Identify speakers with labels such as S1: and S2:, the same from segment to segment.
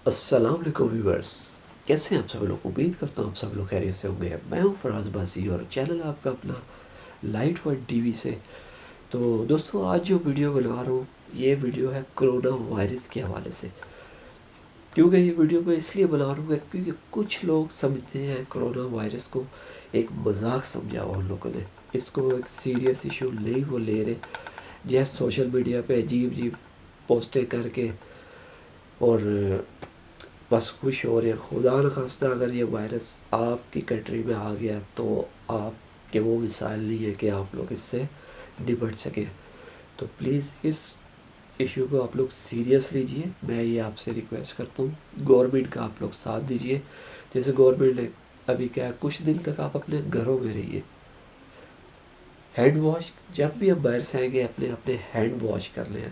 S1: السلام علیکم ویورس، کیسے ہیں آپ سب لوگ؟ امید کرتا ہوں آپ سب لوگ خیریت سے ہوں گے۔ میں ہوں فراز بازی اور چینل آپ کا اپنا لائٹ ون ٹی وی سے۔ تو دوستو، آج جو ویڈیو بنا رہا ہوں یہ ویڈیو ہے کرونا وائرس کے حوالے سے۔ کیونکہ یہ ویڈیو میں اس لیے بنا رہا ہوں کیونکہ کچھ لوگ سمجھتے ہیں کرونا وائرس کو ایک مذاق سمجھا ہوا ان لوگوں نے، اس کو ایک سیریس ایشو نہیں وہ لے رہے، جیسے سوشل میڈیا پہ عجیب عجیب پوسٹیں کر کے اور بس خوش ہو رہے ہیں۔ خدا نخواستہ اگر یہ وائرس آپ کی کنٹری میں آ گیا تو آپ کے وہ مثال نہیں ہے کہ آپ لوگ اس سے نپٹ سکیں۔ تو پلیز اس ایشو کو آپ لوگ سیریس لیجئے، میں یہ آپ سے ریکویسٹ کرتا ہوں۔ گورنمنٹ کا آپ لوگ ساتھ دیجئے، جیسے گورنمنٹ نے ابھی کیا ہے، کچھ دن تک آپ اپنے گھروں میں رہیے۔ ہینڈ واش جب بھی آپ باہر سے آئیں گے اپنے ہینڈ واش کر لیں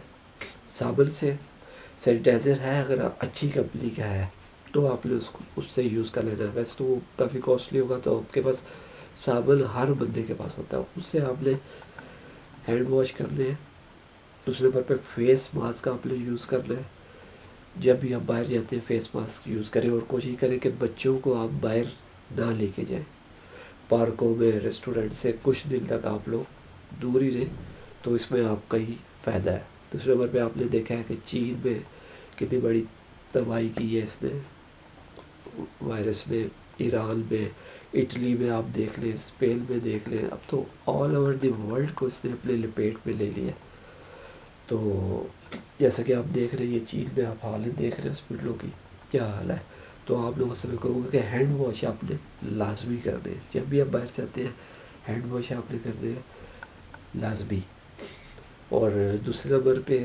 S1: صابن سے۔ سینیٹائزر ہے اگر اچھی کمپنی کا ہے تو آپ نے اس سے یوز کر لینا ہے، ویسے تو وہ کافی کاسٹلی ہوگا، تو آپ کے پاس صابن ہر بندے کے پاس ہوتا ہے، اس سے آپ نے ہینڈ واش کرنے ہیں۔ دوسرے نمبر پہ فیس ماسک آپ نے یوز کرنا ہے۔ جب بھی آپ باہر جاتے ہیں فیس ماسک یوز کریں، اور کوشش کریں کہ بچوں کو آپ باہر نہ لے کے جائیں۔ پارکوں میں، ریسٹورنٹ سے کچھ دن تک آپ لوگ دور ہی رہیں، تو اس میں آپ کا ہی فائدہ ہے۔ دوسرے نمبر پہ آپ نے دیکھا ہے کہ چین میں کتنی بڑی تباہی کی ہے اس نے، وائرس نے۔ ایران میں، اٹلی میں آپ دیکھ لیں، اسپین میں دیکھ لیں، اب تو آل اوور دی ورلڈ کو اس نے اپنے لپیٹ میں لے لیا۔ تو جیسا کہ آپ دیکھ رہے ہیں، یہ چین میں آپ حالت دیکھ رہے ہیں ہاسپٹلوں کی کیا حال ہے۔ تو آپ لوگوں سے میں کہوں گا کہ ہینڈ واش آپ نے لازمی کرنے ہیں، جب بھی آپ باہر سے آتے ہیں ہینڈ واش آپ نے کرنے ہیں لازمی۔ اور دوسرے نمبر پہ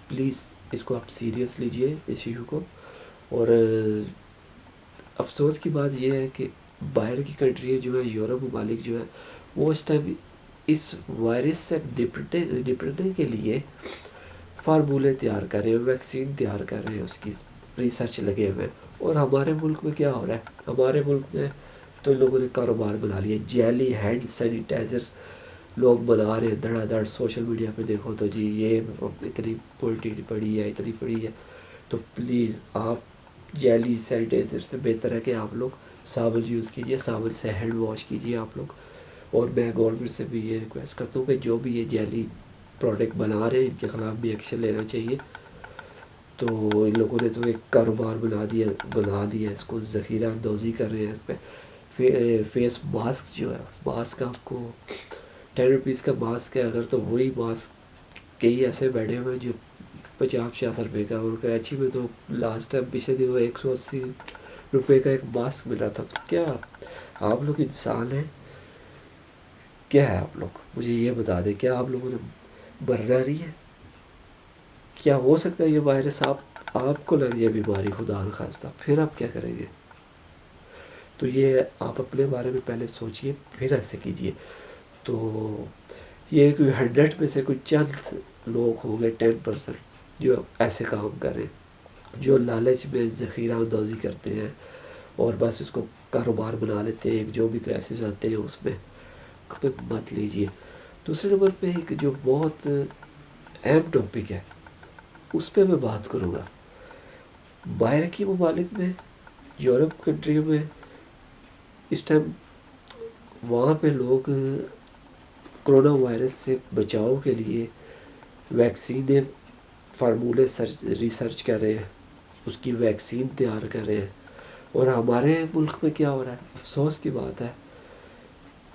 S1: پلیز اس کو آپ سیریس لیجئے اس ایشو کو۔ اور افسوس کی بات یہ ہے کہ باہر کی کنٹری جو ہے، یورپ ممالک جو ہے، وہ اس ٹائم اس وائرس سے نپٹنے کے لیے فارمولے تیار کر رہے ہیں، ویکسین تیار کر رہے ہیں، اس کی ریسرچ لگے ہوئے ہیں۔ اور ہمارے ملک میں کیا ہو رہا ہے؟ ہمارے ملک میں تو ان لوگوں نے کاروبار بنا لیا، جیلی ہینڈ سینیٹائزر لوگ بنا رہے ہیں دھڑا دھڑ۔ سوشل میڈیا پہ دیکھو تو جی یہ اتنی کوالٹی پڑی ہے، اتنی پڑی ہے۔ تو پلیز آپ جیلی سینیٹائزر سے بہتر ہے کہ آپ لوگ صابن یوز کیجئے، صابن سے ہینڈ واش کیجئے آپ لوگ۔ اور میں گورنمنٹ سے بھی یہ ریکویسٹ کرتا ہوں کہ جو بھی یہ جیلی پروڈکٹ بنا رہے ہیں ان کے خلاف بھی ایکشن لینا چاہیے۔ تو ان لوگوں نے تو ایک کاروبار بنا دیا، اس کو ذخیرہ اندوزی کر رہے ہیں اس پہ۔ فیس ماسک جو ہے، ماسک آپ کو 10 روپیز کا ماسک ہے اگر، تو وہی ماسک کئی ایسے بیٹھے ہوئے ہیں جو 50-60 روپے کا، اور کراچی میں تو لاسٹ ٹائم پچھلے دنوں 180 روپے کا ایک ماسک مل رہا تھا۔ تو کیا آپ لوگ انسان ہیں؟ کیا ہے آپ لوگ؟ مجھے یہ بتا دیں، کیا آپ لوگوں نے مرنا نہیں ہے؟ کیا ہو سکتا ہے یہ وائرس آپ کو لگ جائے بیماری، خدا نخواستہ، پھر آپ کیا کریں گے؟ تو یہ آپ اپنے بارے میں پہلے سوچئے پھر ایسے کیجئے۔ تو یہ کوئی 100 میں سے کوئی چند لوگ ہوں گے، 10% جو ایسے کام کر رہے ہیں، جو لالچ میں ذخیرہ اندوزی کرتے ہیں اور بس اس کو کاروبار بنا لیتے ہیں۔ ایک جو بھی کرائسس آتے ہیں اس میں مت لیجئے۔ دوسرے نمبر پہ ایک جو بہت اہم ٹاپک ہے اس پہ میں بات کروں گا۔ باہر کی ممالک میں، یورپ کنٹریوں میں اس ٹائم وہاں پہ لوگ کرونا وائرس سے بچاؤ کے لیے ویکسینیں فارمولے ریسرچ کر رہے ہیں، اس کی ویکسین تیار کر رہے ہیں۔ اور ہمارے ملک میں کیا ہو رہا ہے؟ افسوس کی بات ہے،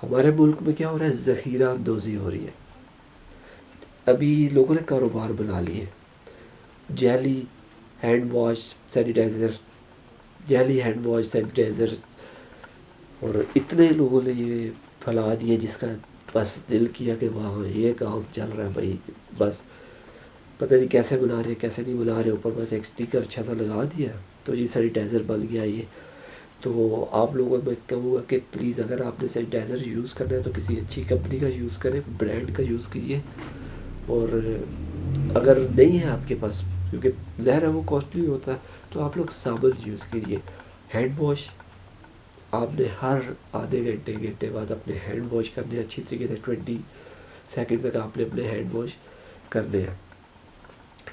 S1: ہمارے ملک میں کیا ہو رہا ہے؟ ذخیرہ اندوزی ہو رہی ہے۔ ابھی لوگوں نے کاروبار بنا لیے، jelly hand wash sanitizer, jelly hand wash sanitizer, اور اتنے لوگوں نے یہ پھیلا دیے، جس کا بس دل کیا کہ وہاں یہ کام چل رہا ہے بھائی، بس پتہ نہیں کیسے بنا رہے کیسے نہیں بنا رہے، اوپر بس ایک اسٹیکر اچھا سا لگا دیا تو یہ سینیٹائزر بن گیا یہ۔ تو آپ لوگوں میں کہوں گا کہ پلیز اگر آپ نے سینیٹائزر یوز کرنا ہے تو کسی اچھی کمپنی کا یوز کریں، برانڈ کا یوز کیجیے۔ اور اگر نہیں ہے آپ کے پاس، کیونکہ ظاہر ہے وہ کاسٹلی ہوتا ہے، تو آپ لوگ صابن یوز کیجیے۔ ہینڈ واش آپ نے ہر آدھے گھنٹے بعد اپنے ہینڈ واش کرنے ہیں اچھی طریقے سے، 20 سیکنڈ تک آپ نے اپنے ہینڈ واش کرنے ہیں،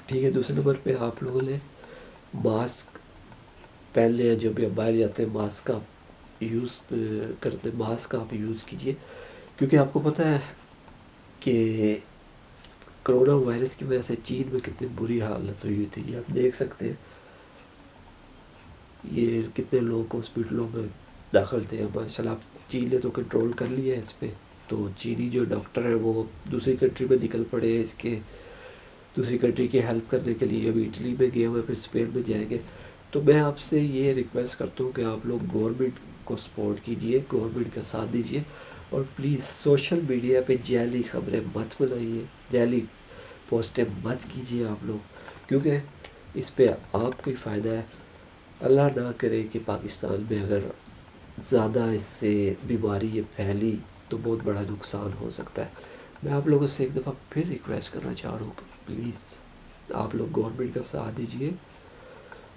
S1: ٹھیک ہے۔ دوسرے نمبر پہ آپ لوگوں نے ماسک پہن لیں، جو بھی آپ باہر جاتے ہیں ماسک آپ یوز کرتے، ماسک آپ یوز کیجیے، کیونکہ آپ کو پتہ ہے کہ کرونا وائرس کی وجہ سے چین میں کتنی بری حالت ہوئی تھی، یہ آپ دیکھ سکتے ہیں، یہ کتنے لوگ ہاسپٹلوں میں داخل تھے۔ ماشاء اللہ آپ چین نے تو کنٹرول کر لیا ہے اس پہ، تو چینی جو ڈاکٹر ہیں وہ دوسری کنٹری میں نکل پڑے ہیں اس کے، دوسری کنٹری کی ہیلپ کرنے کے لیے، ابھی اٹلی میں گئے ہوئے، پھر اسپین میں جائیں گے۔ تو میں آپ سے یہ ریکویسٹ کرتا ہوں کہ آپ لوگ گورنمنٹ کو سپورٹ کیجئے، گورنمنٹ کا ساتھ دیجئے، اور پلیز سوشل میڈیا پہ جعلی خبریں مت بنائیے، جعلی پوسٹیں مت کیجیے آپ لوگ، کیونکہ اس پہ آپ کو ہی فائدہ ہے۔ اللہ نہ کرے کہ پاکستان میں اگر زیادہ اس سے بیماری یہ پھیلی تو بہت بڑا نقصان ہو سکتا ہے۔ میں آپ لوگوں سے ایک دفعہ پھر ریکویسٹ کرنا چاہ رہا ہوں کہ پلیز آپ لوگ گورنمنٹ کا ساتھ دیجیے،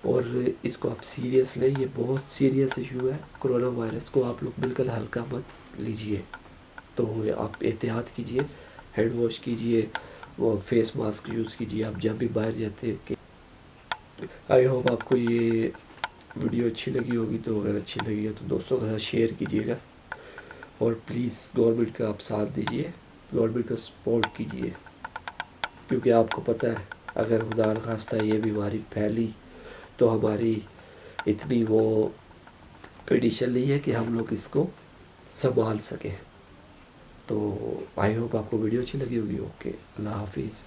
S1: اور اس کو آپ سیریس لیں، یہ بہت سیریس ایشو ہے، کرونا وائرس کو آپ لوگ بالکل ہلکا مت لیجیے۔ تو آپ احتیاط کیجیے، ہینڈ واش کیجیے، وہ فیس ماسک یوز کیجیے آپ جب بھی باہر جاتے ہیں۔ آئی ہوپ آپ کو یہ ویڈیو اچھی لگی ہوگی، تو اگر اچھی لگی ہے تو دوستوں کے ساتھ شیئر کیجیے گا، اور پلیز گورنمنٹ کا آپ ساتھ دیجیے، گورنمنٹ کا سپورٹ کیجیے، کیونکہ آپ کو پتہ ہے اگر خدا نخواستہ یہ بیماری پھیلی تو ہماری اتنی وہ کنڈیشن نہیں ہے کہ ہم لوگ اس کو سنبھال سکیں۔ تو آئی ہوپ آپ کو ویڈیو اچھی لگی ہوگی۔ اوکے، اللہ حافظ۔